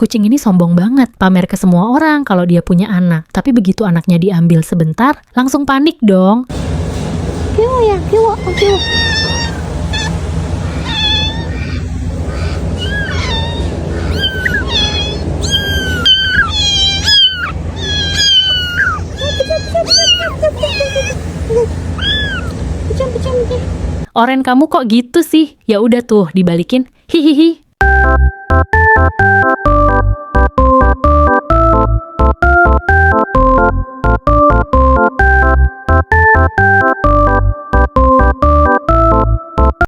Kucing ini sombong banget, pamer ke semua orang kalau dia punya anak. Tapi begitu anaknya diambil sebentar, langsung panik dong. 给我呀，给我，给我。Oren, kamu kok gitu sih? Ya udah tuh, dibalikin. Hihihi.